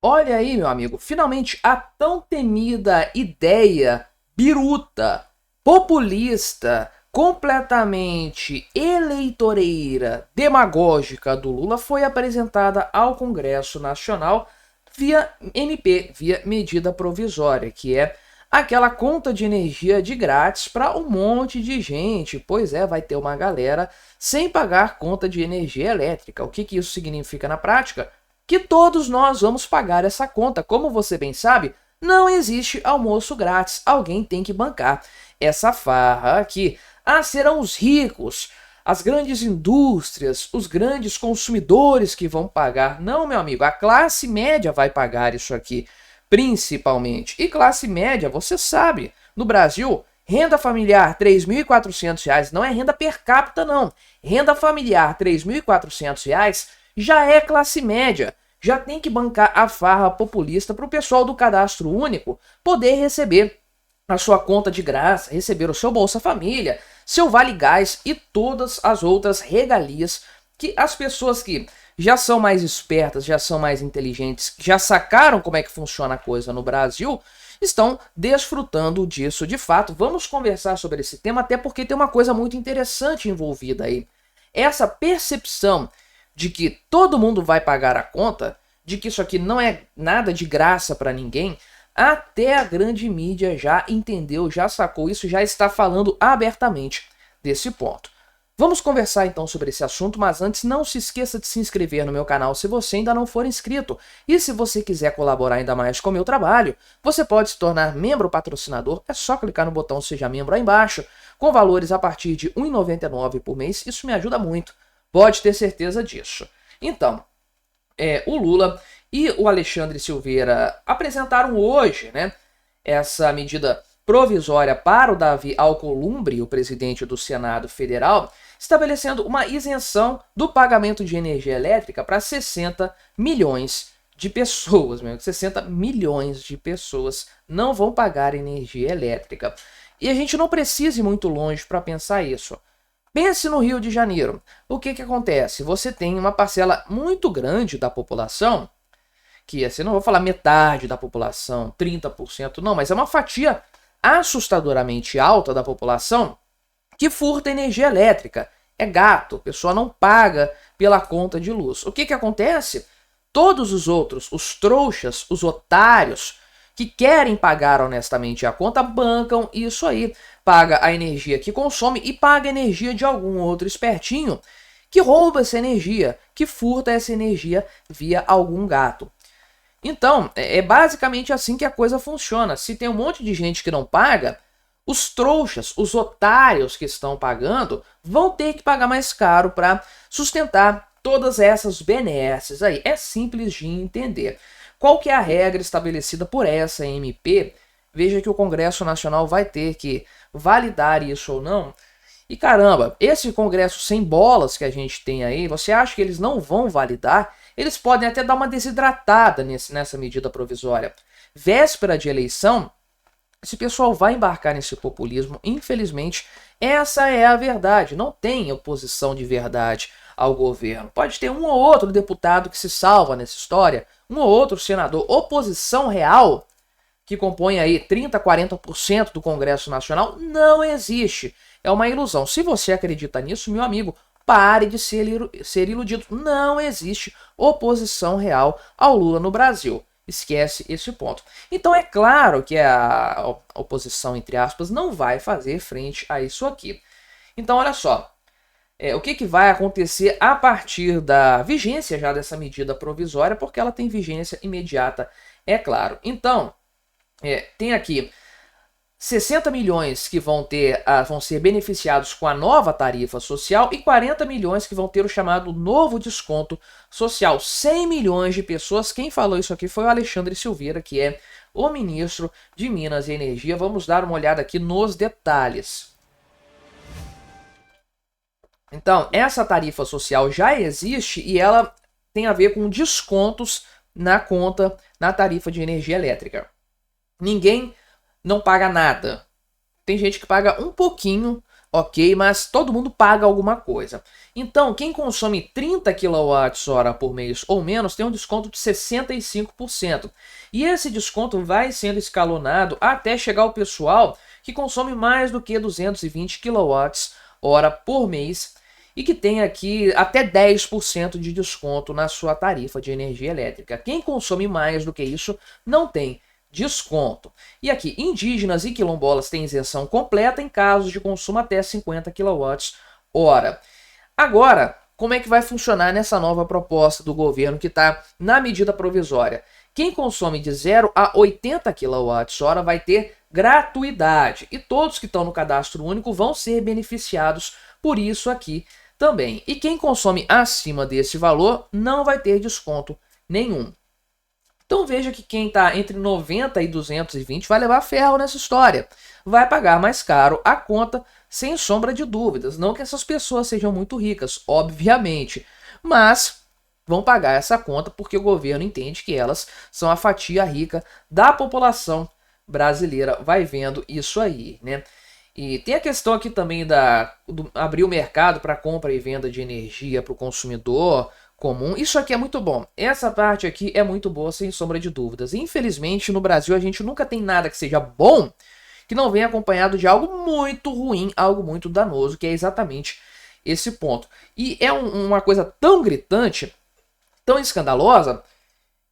Olha aí, meu amigo, finalmente a tão temida ideia biruta, populista, completamente eleitoreira, demagógica do Lula foi apresentada ao Congresso Nacional via MP, via medida provisória, que é aquela conta de energia de grátis para um monte de gente. Pois é, vai ter uma galera sem pagar conta de energia elétrica. O que isso significa na prática? Que todos nós vamos pagar essa conta. Como você bem sabe, não existe almoço grátis. Alguém tem que bancar essa farra aqui. Ah, serão os ricos, as grandes indústrias, os grandes consumidores que vão pagar. Não, meu amigo, a classe média vai pagar isso aqui, principalmente. E classe média, você sabe, no Brasil, renda familiar R$ 3.400, não é renda per capita, não. Renda familiar R$ 3.400 já é classe média. Já tem que bancar a farra populista para o pessoal do cadastro único poder receber a sua conta de graça, receber o seu Bolsa Família, seu Vale Gás e todas as outras regalias que as pessoas que já são mais espertas, já são mais inteligentes, já sacaram como é que funciona a coisa no Brasil, estão desfrutando disso de fato. Vamos conversar sobre esse tema, até porque tem uma coisa muito interessante envolvida aí. Essa percepção de que todo mundo vai pagar a conta, de que isso aqui não é nada de graça para ninguém, até a grande mídia já entendeu, já sacou isso, já está falando abertamente desse ponto. Vamos conversar então sobre esse assunto, mas antes não se esqueça de se inscrever no meu canal se você ainda não for inscrito. E se você quiser colaborar ainda mais com o meu trabalho, você pode se tornar membro patrocinador, é só clicar no botão Seja Membro aí embaixo, com valores a partir de R$ 1,99 por mês, isso me ajuda muito. Pode ter certeza disso. Então, o Lula e o Alexandre Silveira apresentaram hoje, né, essa medida provisória para o Davi Alcolumbre, o presidente do Senado Federal, estabelecendo uma isenção do pagamento de energia elétrica para 60 milhões de pessoas. 60 milhões de pessoas não vão pagar energia elétrica. E a gente não precisa ir muito longe para pensar isso. Pense no Rio de Janeiro. O que acontece? Você tem uma parcela muito grande da população, que assim, não vou falar metade da população, 30%, não, mas é uma fatia assustadoramente alta da população que furta energia elétrica. É gato, a pessoa não paga pela conta de luz. O que acontece? Todos os outros, os trouxas, os otários, que querem pagar honestamente a conta, bancam isso aí. Paga a energia que consome e paga a energia de algum outro espertinho que rouba essa energia, que furta essa energia via algum gato. Então, é basicamente assim que a coisa funciona. Se tem um monte de gente que não paga, os trouxas, os otários que estão pagando, vão ter que pagar mais caro para sustentar todas essas benesses aí. É simples de entender. Qual que é a regra estabelecida por essa MP? Veja que o Congresso Nacional vai ter que validar isso ou não. E caramba, esse Congresso sem bolas que a gente tem aí, você acha que eles não vão validar? Eles podem até dar uma desidratada nessa medida provisória. Véspera de eleição, esse pessoal vai embarcar nesse populismo. Infelizmente, essa é a verdade. Não tem oposição de verdade ao governo. Pode ter um ou outro deputado que se salva nessa história, um ou outro senador. Oposição real, que compõe aí 30%, 40% do Congresso Nacional, não existe. É uma ilusão. Se você acredita nisso, meu amigo, pare de ser iludido. Não existe oposição real ao Lula no Brasil. Esquece esse ponto. Então é claro que a oposição, entre aspas, não vai fazer frente a isso aqui. Então olha só, o que vai acontecer a partir da vigência já dessa medida provisória, porque ela tem vigência imediata, é claro. Então, tem aqui 60 milhões que vão ser beneficiados com a nova tarifa social e 40 milhões que vão ter o chamado novo desconto social. 100 milhões de pessoas. Quem falou isso aqui foi o Alexandre Silveira, que é o ministro de Minas e Energia. Vamos dar uma olhada aqui nos detalhes. Então, essa tarifa social já existe e ela tem a ver com descontos na conta, na tarifa de energia elétrica. Ninguém não paga nada. Tem gente que paga um pouquinho ok, mas todo mundo paga alguma coisa. Então, quem consome 30 kWh por mês ou menos tem um desconto de 65%. E esse desconto vai sendo escalonado até chegar ao pessoal que consome mais do que 220 kWh por mês e que tem aqui até 10% de desconto na sua tarifa de energia elétrica. Quem consome mais do que isso não tem desconto. E aqui, indígenas e quilombolas têm isenção completa em casos de consumo até 50 kWh. Agora, como é que vai funcionar nessa nova proposta do governo que está na medida provisória? Quem consome de 0 a 80 kWh vai ter gratuidade e todos que estão no cadastro único vão ser beneficiados por isso aqui também. E quem consome acima desse valor não vai ter desconto nenhum. Então veja que quem está entre 90 e 220 vai levar ferro nessa história. Vai pagar mais caro a conta, sem sombra de dúvidas. Não que essas pessoas sejam muito ricas, obviamente. Mas vão pagar essa conta porque o governo entende que elas são a fatia rica da população brasileira. Vai vendo isso aí, né? E tem a questão aqui também do abrir o mercado para compra e venda de energia para o consumidor comum. Isso aqui é muito bom. Essa parte aqui é muito boa, sem sombra de dúvidas. Infelizmente, no Brasil, a gente nunca tem nada que seja bom que não venha acompanhado de algo muito ruim, algo muito danoso, que é exatamente esse ponto. E é uma coisa tão gritante, tão escandalosa,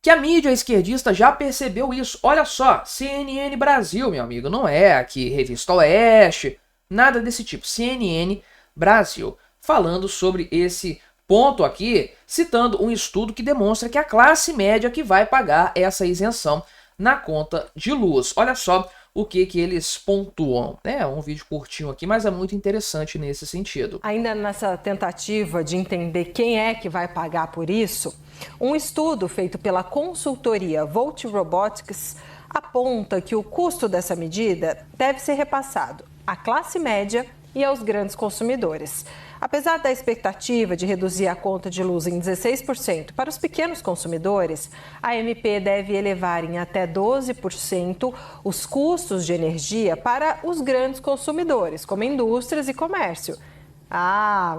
que a mídia esquerdista já percebeu isso. Olha só, CNN Brasil, meu amigo, não é aqui Revista Oeste, nada desse tipo. CNN Brasil, falando sobre esse ponto aqui, citando um estudo que demonstra que a classe média que vai pagar essa isenção na conta de luz. Olha só o que eles pontuam. É um vídeo curtinho aqui, mas é muito interessante nesse sentido. Ainda nessa tentativa de entender quem é que vai pagar por isso, um estudo feito pela consultoria Volt Robotics aponta que o custo dessa medida deve ser repassado à classe média e aos grandes consumidores. Apesar da expectativa de reduzir a conta de luz em 16% para os pequenos consumidores, a MP deve elevar em até 12% os custos de energia para os grandes consumidores, como indústrias e comércio.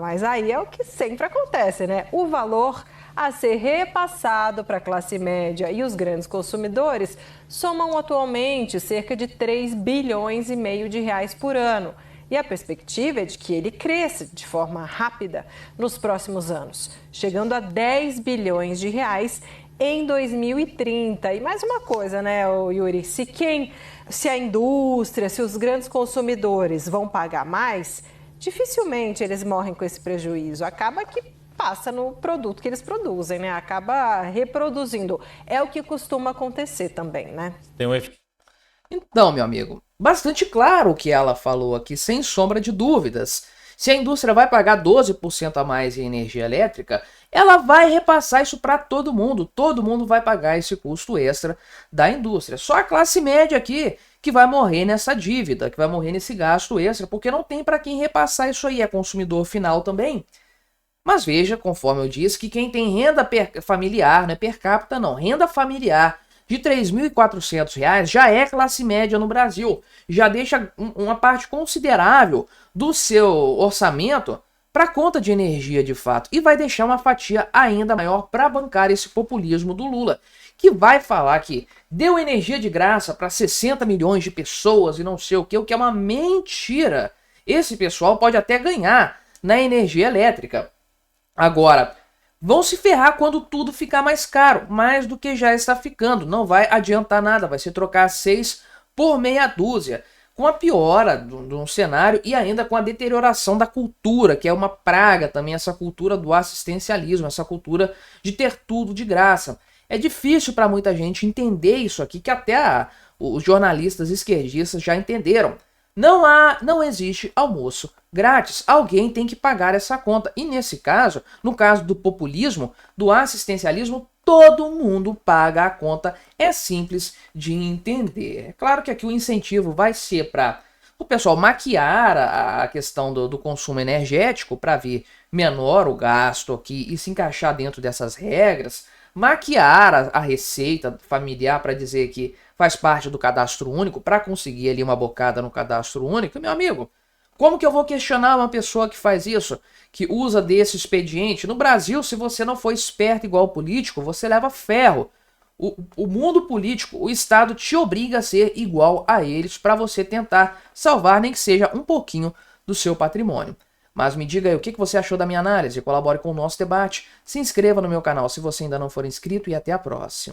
Mas aí é o que sempre acontece, né? O valor a ser repassado para a classe média e os grandes consumidores somam atualmente cerca de 3,5 bilhões de reais por ano. E a perspectiva é de que ele cresça de forma rápida nos próximos anos, chegando a 10 bilhões de reais em 2030. E mais uma coisa, né, Yuri? Se a indústria, se os grandes consumidores vão pagar mais, dificilmente eles morrem com esse prejuízo. Acaba que passa no produto que eles produzem, né? Acaba reproduzindo. É o que costuma acontecer também, né? Então, meu amigo, bastante claro o que ela falou aqui, sem sombra de dúvidas. Se a indústria vai pagar 12% a mais em energia elétrica, ela vai repassar isso para todo mundo vai pagar esse custo extra da indústria. Só a classe média aqui que vai morrer nessa dívida, que vai morrer nesse gasto extra, porque não tem para quem repassar isso aí, é consumidor final também. Mas veja, conforme eu disse, que quem tem renda familiar, não é per capita não, renda familiar, de R$ 3.400 já é classe média no Brasil. Já deixa uma parte considerável do seu orçamento para a conta de energia de fato. E vai deixar uma fatia ainda maior para bancar esse populismo do Lula, que vai falar que deu energia de graça para 60 milhões de pessoas e não sei o que é uma mentira. Esse pessoal pode até ganhar na energia elétrica. Agora, vão se ferrar quando tudo ficar mais caro, mais do que já está ficando. Não vai adiantar nada, vai se trocar 6 por meia dúzia, com a piora de um cenário e ainda com a deterioração da cultura, que é uma praga também, essa cultura do assistencialismo, essa cultura de ter tudo de graça. É difícil para muita gente entender isso aqui, que até os jornalistas esquerdistas já entenderam. Não existe almoço grátis. Alguém tem que pagar essa conta. E nesse caso, no caso do populismo, do assistencialismo, todo mundo paga a conta. É simples de entender. É claro que aqui o incentivo vai ser para o pessoal maquiar a questão do consumo energético para ver menor o gasto aqui e se encaixar dentro dessas regras. Maquiar a receita familiar para dizer que faz parte do cadastro único, para conseguir ali uma bocada no cadastro único, meu amigo, Como que eu vou questionar uma pessoa que faz isso, que usa desse expediente? No Brasil, se você não for esperto igual o político, você leva ferro. O mundo político, o Estado te obriga a ser igual a eles para você tentar salvar, nem que seja um pouquinho do seu patrimônio. Mas me diga aí o que você achou da minha análise, colabore com o nosso debate, se inscreva no meu canal se você ainda não for inscrito e até a próxima.